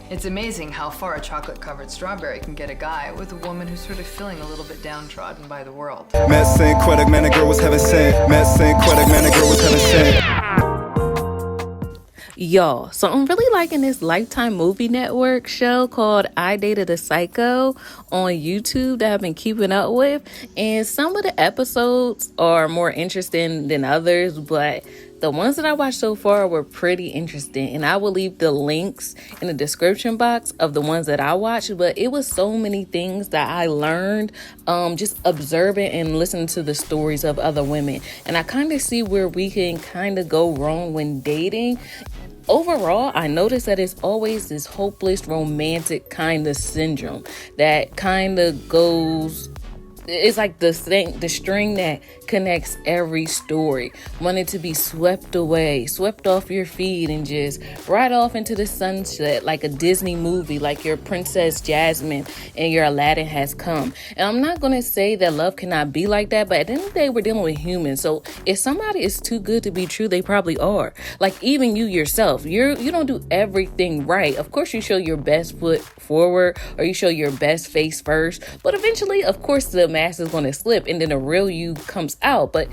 It's amazing how far a chocolate-covered strawberry can get a guy with a woman who's sort of feeling a little bit downtrodden by the world. Met Saint Quebec, man, a girl was heaven sent. Met Saint Quebec, man, a girl was heaven sent. Y'all, so I'm really liking this Lifetime Movie Network show called I Dated a Psycho on YouTube that I've been keeping up with. And some of the episodes are more interesting than others, but the ones that I watched so far were pretty interesting. And I will leave the links in the description box of the ones that I watched. But it was so many things that I learned just observing and listening to the stories of other women. And I kind of see where we can kind of go wrong when dating. Overall, I noticed that it's always this hopeless romantic kind of syndrome that kind of goes. It's like the string that connects every story, wanting to be swept away, swept off your feet, and just right off into the sunset like a Disney movie, like your Princess Jasmine and your Aladdin has come. And I'm not going to say that love cannot be like that, but at the end of the day, we're dealing with humans. So if somebody is too good to be true, they probably are. Like even you yourself, you don't do everything right. Of course, you show your best foot forward or you show your best face first, but eventually, of course, the mask is going to slip and then the real you comes out. But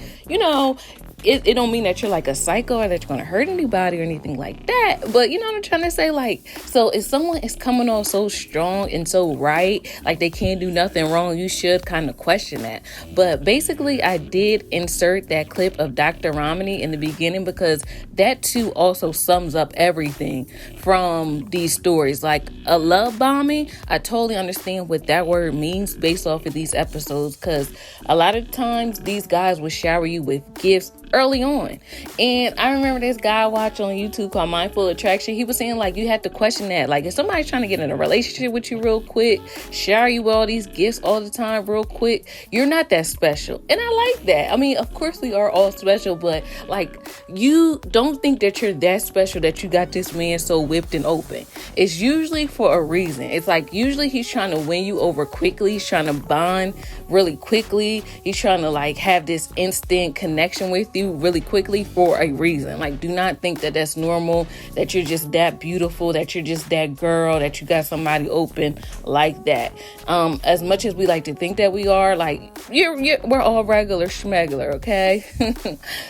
it don't mean that you're like a psycho or that you're going to hurt anybody or anything like that. But you know what I'm trying to say? Like, so if someone is coming on so strong and so right, like they can't do nothing wrong, you should kind of question that. But basically, I did insert that clip of Dr. Romney in the beginning because that too also sums up everything from these stories. Like a love bombing, I totally understand what that word means based off of these episodes, because a lot of times these guys will shower you with gifts early on. And I remember this guy I watched on YouTube called Mindful Attraction. He was saying like you have to question that. Like if somebody's trying to get in a relationship with you real quick, shower you with all these gifts all the time real quick, you're not that special. And I like that. I mean, of course we are all special, but like you don't think that you're that special that you got this man so whipped and open. It's usually for a reason. It's like usually he's trying to win you over quickly. He's trying to bond really quickly. He's trying to like have this instant connection with you really quickly for a reason. Like, do not think that that's normal, that you're just that beautiful, that you're just that girl, that you got somebody open like that. As much as we like to think that we are, like, we're all regular schmegular, okay?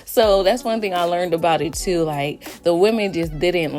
So that's one thing I learned about it too. Like, the women just didn't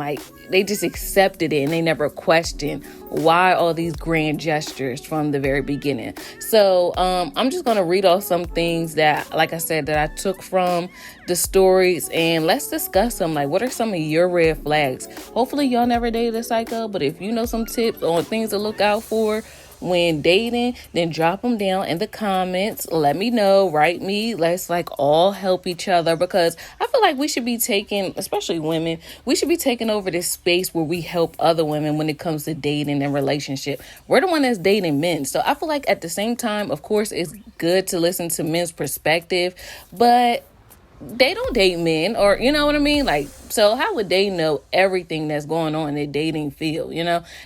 they just accepted it and they never questioned why all these grand gestures from the very beginning. So I'm just going to read off some things that, like I said, that I took from the stories, and let's discuss them. Like, what are some of your red flags? Hopefully y'all never dated a psycho, but if you know some tips on things to look out for when dating, then drop them down in the comments. Let me know, write me. Let's all help each other, because I feel like we should be taking, especially women, we should be taking over this space where we help other women when it comes to dating and relationship. We're the one that's dating men. So I feel like at the same time, of course, it's good to listen to men's perspective, but they don't date men, or you know what I mean? Like, so how would they know everything that's going on in the dating field?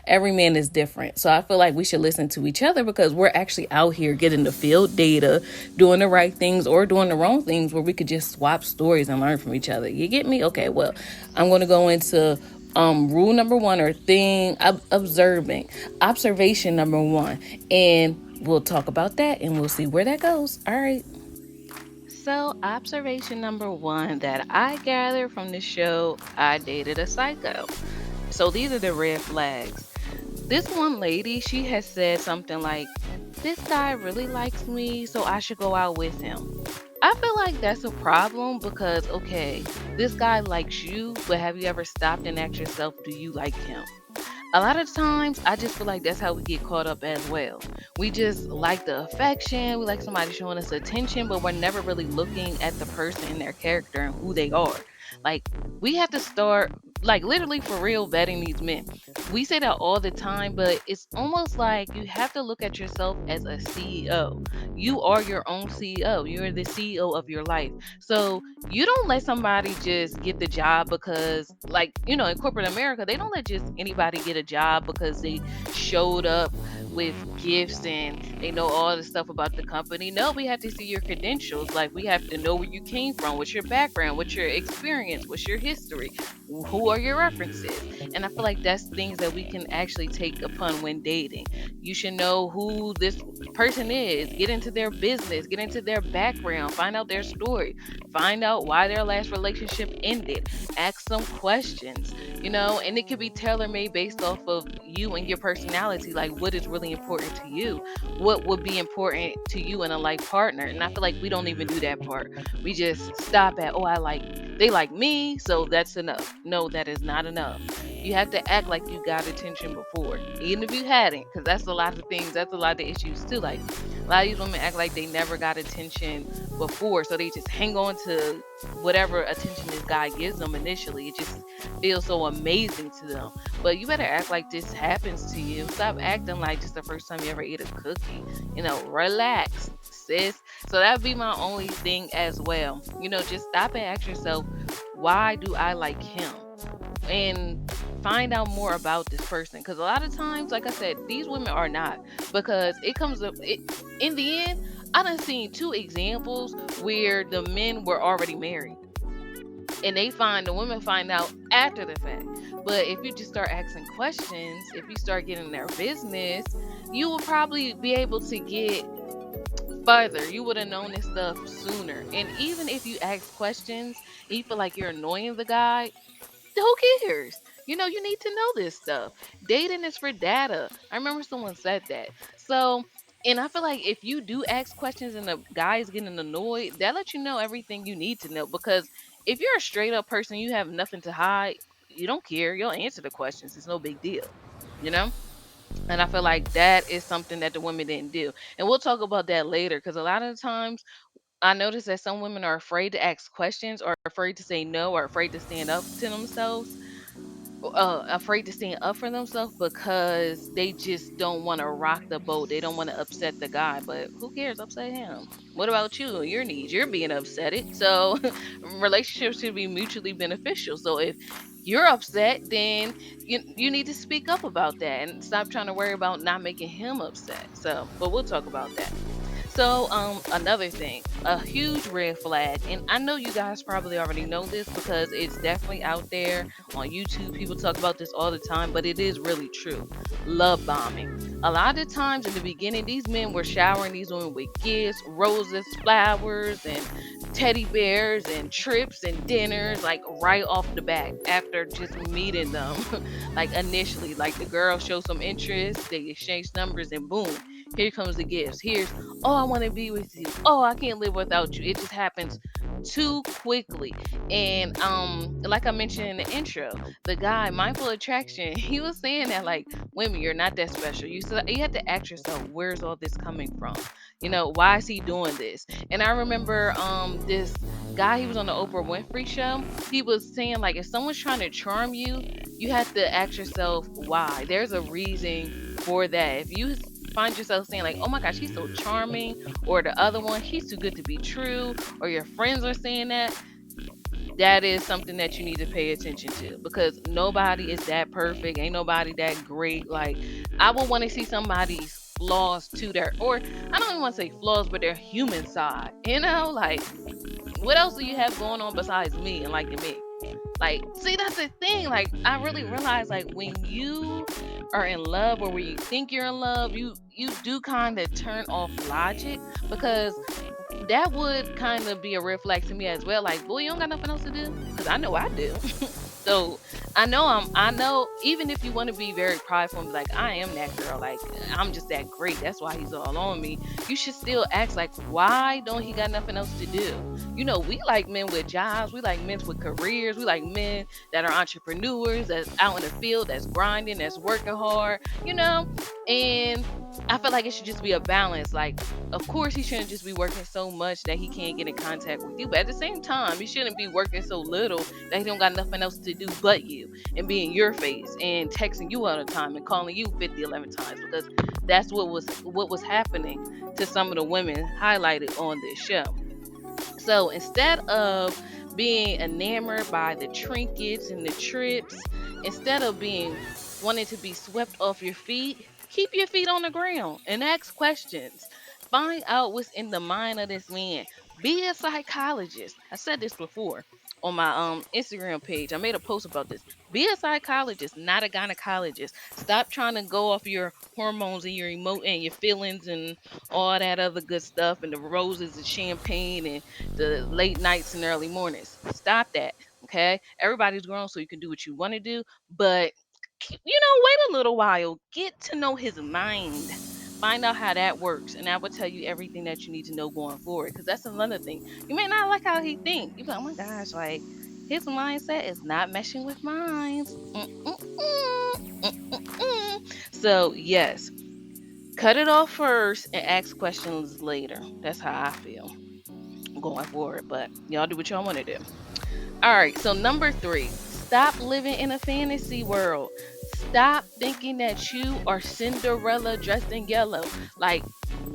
Every man is different. So I feel like we should listen to each other, because we're actually out here getting the field data, doing the right things or doing the wrong things, where we could just swap stories and learn from each other. You get me? Okay, well, I'm going to go into rule number one, or thing observation number one, and we'll talk about that and we'll see where that goes. All right. So, observation number one that I gathered from the show, I Dated a Psycho. So, these are the red flags. This one lady, she has said something like, this guy really likes me, so I should go out with him. I feel like that's a problem because, okay, this guy likes you, but have you ever stopped and asked yourself, do you like him? A lot of times, I just feel like that's how we get caught up as well. We just like the affection, we like somebody showing us attention, but we're never really looking at the person and their character and who they are. Like, we have to start, literally for real, vetting these men. We say that all the time, but it's almost like you have to look at yourself as a CEO. You are your own CEO. You're the CEO of your life. So you don't let somebody just get the job because, in corporate America, they don't let just anybody get a job because they showed up with gifts and they know all the stuff about the company. No, we have to see your credentials. Like, we have to know where you came from, what's your background, what's your experience, what's your history, who are your references. And I feel like that's things that we can actually take upon when dating. You should know who this person is, get into their business, get into their background, find out their story, find out why their last relationship ended, ask some questions, and it could be tailor made based off of you and your personality. Like, what is really important to you? What would be important to you in a life partner? And I feel like we don't even do that part. We just stop at, oh, they like me, so that's enough. No, that is not enough. You have to act like you got attention before, even if you hadn't, because that's a lot of things. That's a lot of issues too. Like, a lot of these women act like they never got attention before, so they just hang on to whatever attention this guy gives them initially. It just feels so amazing to them. But you better act like this happens to you. Stop acting like just the first time you ever ate a cookie. Relax, sis. So that'd be my only thing as well. Just stop and ask yourself, why do I like him? And find out more about this person, because a lot of times, like I said, these women are not, because it comes up in the end. I done seen two examples where the men were already married and the women find out after the fact. But if you just start asking questions, if you start getting their business, you will probably be able to get further. You would have known this stuff sooner. And even if you ask questions and you feel like you're annoying the guy, who cares? You need to know this stuff. Dating is for data. I remember someone said that. So, and I feel like if you do ask questions and the guy is getting annoyed, that lets you know everything you need to know. Because if you're a straight up person, you have nothing to hide, you don't care. You'll answer the questions. It's no big deal, you know? And I feel like that is something that the women didn't do. And we'll talk about that later, because a lot of the times I notice that some women are afraid to ask questions, or afraid to say no, or afraid to stand up to themselves, afraid to stand up for themselves, because they just don't want to rock the boat. They don't want to upset the guy, but who cares? Upset him. What about you and your needs? You're being upset. So relationships should be mutually beneficial. So if you're upset, then you need to speak up about that and stop trying to worry about not making him upset. So, but we'll talk about that. So, another thing, a huge red flag, and I know you guys probably already know this because it's definitely out there on YouTube. People talk about this all the time, but it is really true. Love bombing. A lot of times in the beginning, these men were showering these women with gifts, roses, flowers, and teddy bears, and trips and dinners, like right off the bat after just meeting them. Like initially, like the girl shows some interest, they exchange numbers, and boom, here comes the gifts. Here's, oh, I want to be with you. Oh, I can't live without you. It just happens too quickly. And like I mentioned in the intro, the guy, mindful attraction, he was saying that, like, women, you're not that special. You have to ask yourself, where's all this coming from? Why is he doing this? And I remember this guy, he was on the Oprah Winfrey show. He was saying, like, if someone's trying to charm you, you have to ask yourself why. There's a reason for that. If you find yourself saying, like, oh my gosh, he's so charming, or the other one, he's too good to be true, or your friends are saying that is something that you need to pay attention to, because nobody is that perfect. Ain't nobody that great. Like, I would want to see somebody's flaws to their, or I don't even want to say flaws, but their human side. Like, what else do you have going on besides me and liking me? Like, see, that's the thing. Like, I really realize, like, when you are in love, or when you think you're in love, you do kind of turn off logic, because that would kind of be a red flag to me as well. Like, boy, you don't got nothing else to do, because I know I do. So I know, even if you want to be very prideful and be like, I am that girl, like, I'm just that great, that's why he's all on me, you should still ask, like, why don't he got nothing else to do? We like men with jobs, we like men with careers, we like men that are entrepreneurs, that's out in the field, that's grinding, that's working hard, and I feel like it should just be a balance. Like, of course, he shouldn't just be working so much that he can't get in contact with you, but at the same time, he shouldn't be working so little that he don't got nothing else to do but you, and be in your face and texting you all the time and calling you 50, 11 times, because that's what was happening to some of the women highlighted on this show. So instead of being enamored by the trinkets and the trips, instead of being wanting to be swept off your feet, Keep your feet on the ground and ask questions. Find out what's in the mind of this man. Be a psychologist. I said this before on my Instagram page. I made a post about this. Be a psychologist, not a gynecologist. Stop trying to go off your hormones and your feelings and all that other good stuff and the roses and champagne and the late nights and early mornings. Stop that. Okay? Everybody's grown so you can do what you want to do, but wait a little while. Get to know his mind. Find out how that works, and that will tell you everything that you need to know going forward. Because that's another thing. You may not like how he thinks. You be like, oh my gosh, like his mindset is not meshing with mine. So yes, cut it off first and ask questions later. That's how I feel going forward. But y'all do what y'all want to do. All right, so number 3, stop living in a fantasy world. Stop thinking that you are Cinderella dressed in yellow. Like,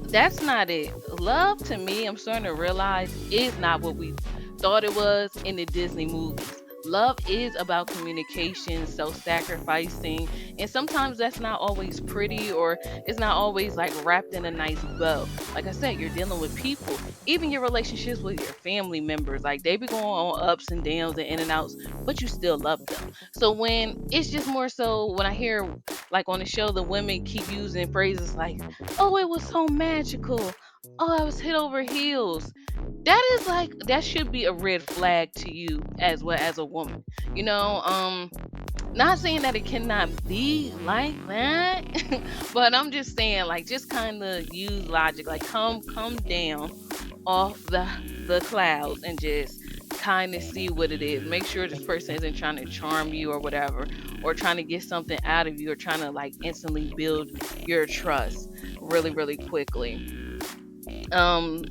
that's not it. Love to me, I'm starting to realize, is not what we thought it was in the Disney movies. Love is about communication, self-sacrificing, and sometimes that's not always pretty, or it's not always like wrapped in a nice bow. Like I said, you're dealing with people, even your relationships with your family members. Like, they be going on ups and downs and in and outs, but you still love them. So when it's just more so when I hear like on the show the women keep using phrases like, "Oh, it was so magical. Oh, I was head over heels." That is like, that should be a red flag to you as well as a woman. You know, not saying that it cannot be like that, but I'm just saying, like, just kind of use logic. Like, come down off the clouds and just kind of see what it is. Make sure this person isn't trying to charm you or whatever, or trying to get something out of you, or trying to like instantly build your trust really, really quickly. Um,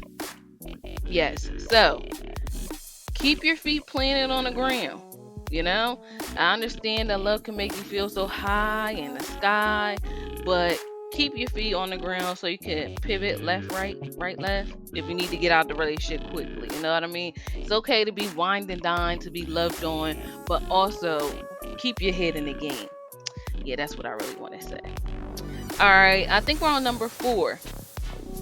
yes. So keep your feet planted on the ground. You know, I understand that love can make you feel so high in the sky, but keep your feet on the ground so you can pivot left, right, right, left if you need to get out the relationship quickly. You know what I mean? It's okay to be wined and dined, to be loved on, but also keep your head in the game. Yeah, that's what I really want to say. All right, I think we're on number 4.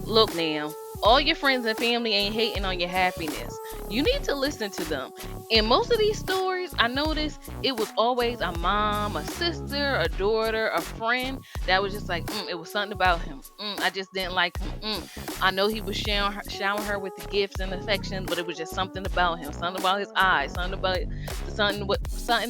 Look now, all your friends and family ain't hating on your happiness. You need to listen to them. In most of these stories, I noticed it was always a mom, a sister, a daughter, a friend that was just like, it was something about him. I just didn't like him. I know he was showering her with the gifts and affection, but it was just something about him, something about his eyes, something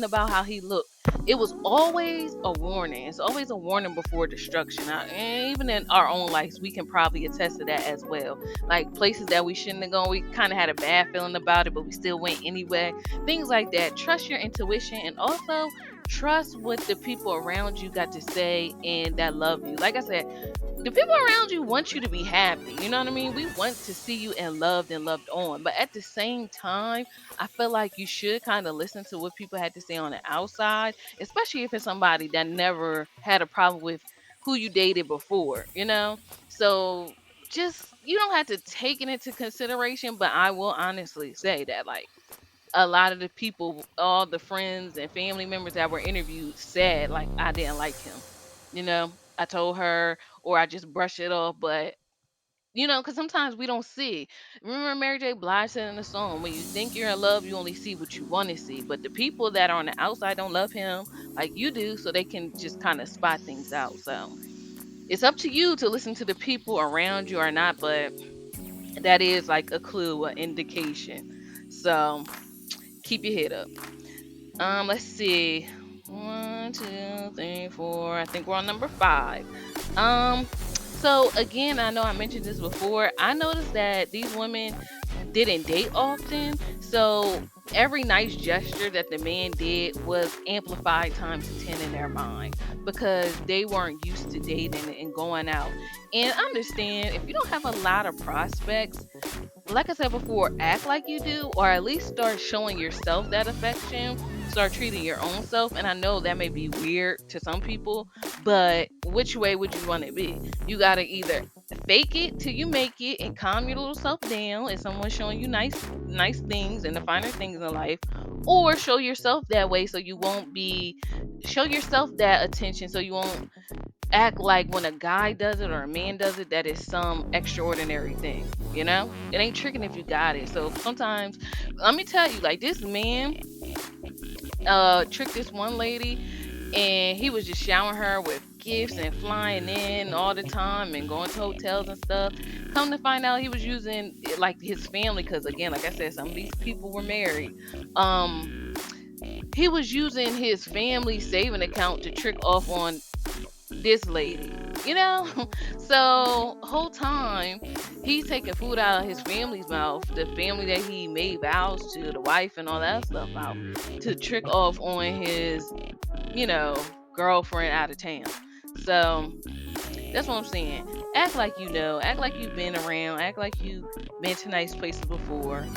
about how he looked. It was always a warning. It's always a warning before destruction. And even in our own lives, we can probably attest to that as well. Like places that we shouldn't have gone, we kind of had a bad feeling about it, but we still went anyway. Things like that. Trust your intuition, and also trust what the people around you got to say and that love you. Like I said, the people around you want you to be happy. You know what I mean? We want to see you and loved on. But at the same time, I feel like you should kind of listen to what people had to say on the outside, especially if it's somebody that never had a problem with who you dated before, you know? So just, you don't have to take it into consideration, but I will honestly say that, like, a lot of the people, all the friends and family members that were interviewed said, like, I didn't like him. You know, I told her, or I just brushed it off, but because sometimes we don't see. Remember Mary J. Blige said in the song, when you think you're in love, you only see what you want to see. But the people that are on the outside don't love him like you do, so they can just kind of spot things out. So it's up to you to listen to the people around you or not, but that is like a clue, an indication. So keep your head up. Let's see. 1, 2, 3, 4. I think we're on number 5. So again, I know I mentioned this before. I noticed that these women didn't date often, so every nice gesture that the man did was amplified times 10 in their mind, because they weren't used to dating and going out. And I understand if you don't have a lot of prospects, like I said before, act like you do, or at least start showing yourself that affection. Start treating your own self. And I know that may be weird to some people, but which way would you want it be? You gotta either fake it till you make it and calm your little self down if someone's showing you nice things and the finer things in life, or show yourself that way so you won't be show yourself that attention so you won't act like when a guy does it or a man does it that is some extraordinary thing. It ain't tricking if you got it. So sometimes, let me tell you, like, this man tricked this one lady, and he was just showering her with gifts and flying in all the time and going to hotels and stuff. Come to find out, he was using like his family, because again, like I said, some of these people were married. He was using his family saving account to trick off on this lady, you know? So whole time he's taking food out of his family's mouth, the family that he made vows to, the wife and all that stuff out, to trick off on his, you know, girlfriend out of town. So that's what I'm saying. Act like you know, act like you've been around, act like you've been to nice places before,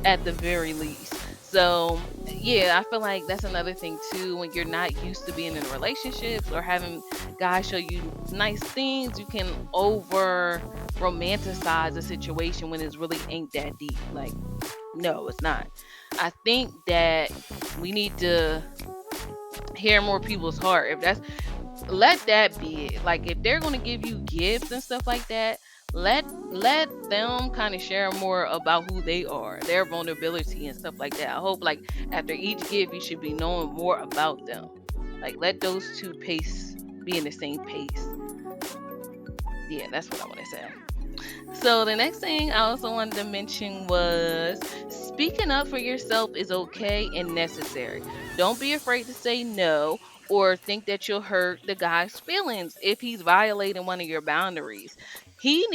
at the very least. So, yeah, I feel like that's another thing too. When you're not used to being in relationships or having guys show you nice things, you can over romanticize a situation when it really ain't that deep. Like, no, it's not. I think that we need to hear more people's heart. If that's Let that be it. Like, if they're gonna give you gifts and stuff like that, let them kind of share more about who they are, their vulnerability and stuff like that. I hope, like, after each gift you should be knowing more about them. Like, let those two pace be in the same pace. Yeah, that's what I want to say. So the next thing I also wanted to mention was, speaking up for yourself is okay and necessary. Don't be afraid to say no or think that you'll hurt the guy's feelings if he's violating one of your boundaries. His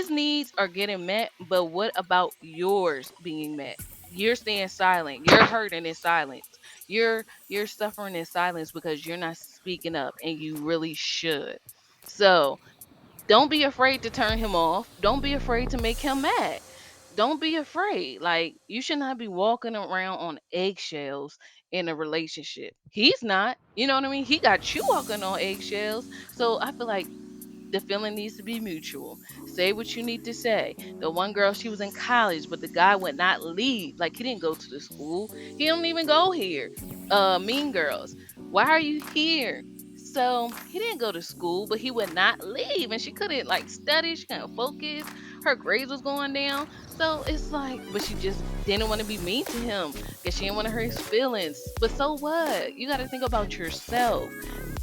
needs are getting met, but what about yours being met? You're staying silent. You're hurting in silence. You're suffering in silence because you're not speaking up, and you really should. So don't be afraid to turn him off. Don't be afraid to make him mad. Don't be afraid. Like, you should not be walking around on eggshells in a relationship. He's not. You know what I mean? He got you walking on eggshells. So I feel like the feeling needs to be mutual. Say what you need to say. The one girl, she was in college, but the guy would not leave. Like, he didn't go to the school. He don't even go here. Mean Girls. Why are you here? So he didn't go to school, but he would not leave, and she couldn't like study. She couldn't focus. Her grades was going down. So it's like, but she just didn't want to be mean to him because she didn't want to hurt his feelings. But so what? You got to think about yourself.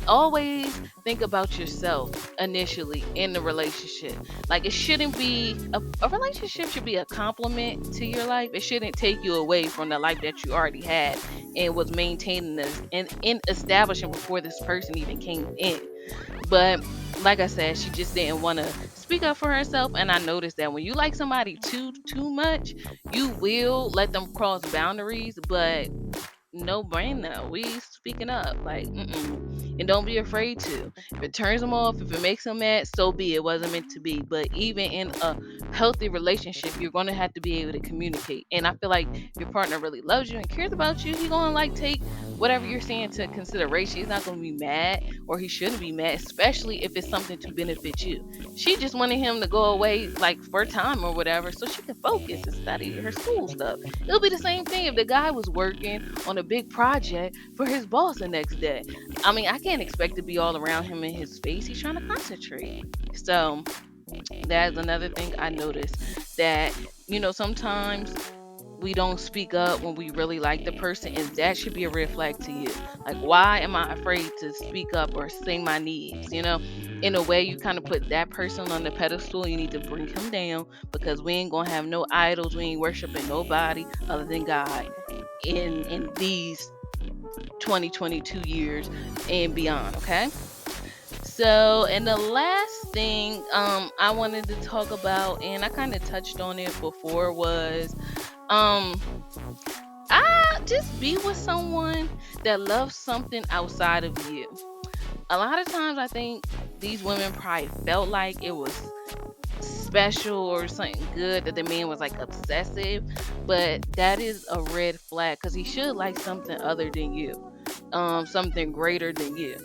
Always think about yourself initially in the relationship. Like, it shouldn't be a relationship should be a compliment to your life. It shouldn't take you away from the life that you already had and was maintaining this and in establishing before this person even came in. But like I said, she just didn't want to speak up for herself. And I noticed that when you like somebody too much, you will let them cross boundaries. But no brainer. We speaking up, like, and don't be afraid to. If it turns them off, if it makes them mad, so be it. It wasn't meant to be. But even in a healthy relationship, you're gonna have to be able to communicate. And I feel like if your partner really loves you and cares about you, he's gonna like take whatever you're saying to consideration. He's not gonna be mad, or he shouldn't be mad, especially if it's something to benefit you. She just wanted him to go away like for a time or whatever, so she can focus and study her school stuff. It'll be the same thing if the guy was working on a big project for his boss the next day. I mean, I can't expect to be all around him in his face. He's trying to concentrate. So that's another thing I noticed, that, sometimes we don't speak up when we really like the person, and that should be a red flag to you. Like, why am I afraid to speak up or say my needs? In a way, you kind of put that person on the pedestal. You need to bring him down, because we ain't gonna have no idols. We ain't worshiping nobody other than God in these 2022 years and beyond. Okay. So, and the last thing I wanted to talk about, and I kind of touched on it before, was I just be with someone that loves something outside of you. A lot of times I think these women probably felt like it was special or something good that the man was like obsessive, but that is a red flag, because he should like something other than you, something greater than you.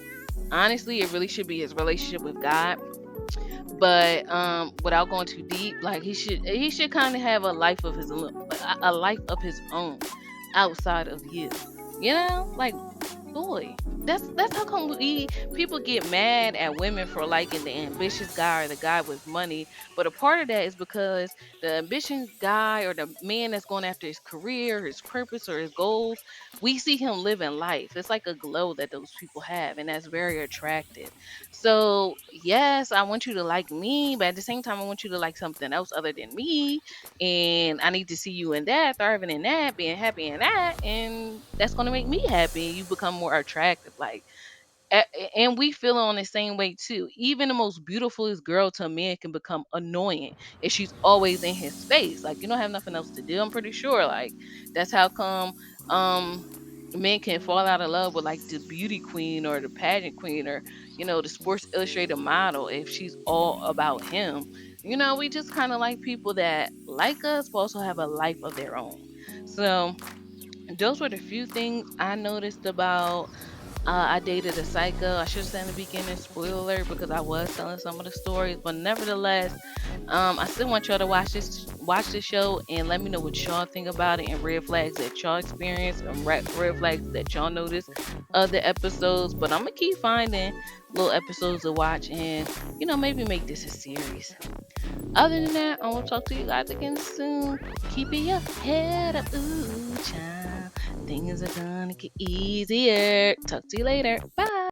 Honestly, it really should be his relationship with God. But without going too deep, like, he should kind of have a life of his own. outside of you. You know, like, boy, that's how come people get mad at women for liking the ambitious guy or the guy with money. But a part of that is because the ambitious guy or the man that's going after his career, his purpose, or his goals, we see him living life. It's like a glow that those people have, and that's very attractive. So yes, I want you to like me, but at the same time I want you to like something else other than me, and I need to see you in that, thriving in that, being happy in that, and that's going to make me happy. You become more attractive, like, and we feel on the same way too. Even the most beautifulest girl to a man can become annoying if she's always in his face. Like, you don't have nothing else to do. I'm pretty sure. Like, that's how come men can fall out of love with like the beauty queen or the pageant queen or the Sports Illustrated model if she's all about him. We just kind of like people that like us but also have a life of their own. So those were the few things I noticed about I dated a psycho. I should have said in the beginning, spoiler alert, because I was telling some of the stories. But nevertheless, I still want y'all to watch this show and let me know what y'all think about it and red flags that y'all experience and red flags that y'all notice of the episodes. But I'm gonna keep finding little episodes to watch and maybe make this a series. Other than that, I will talk to you guys again soon. Keeping your head up, ooh, child. Things are gonna get easier. Talk to you later. Bye.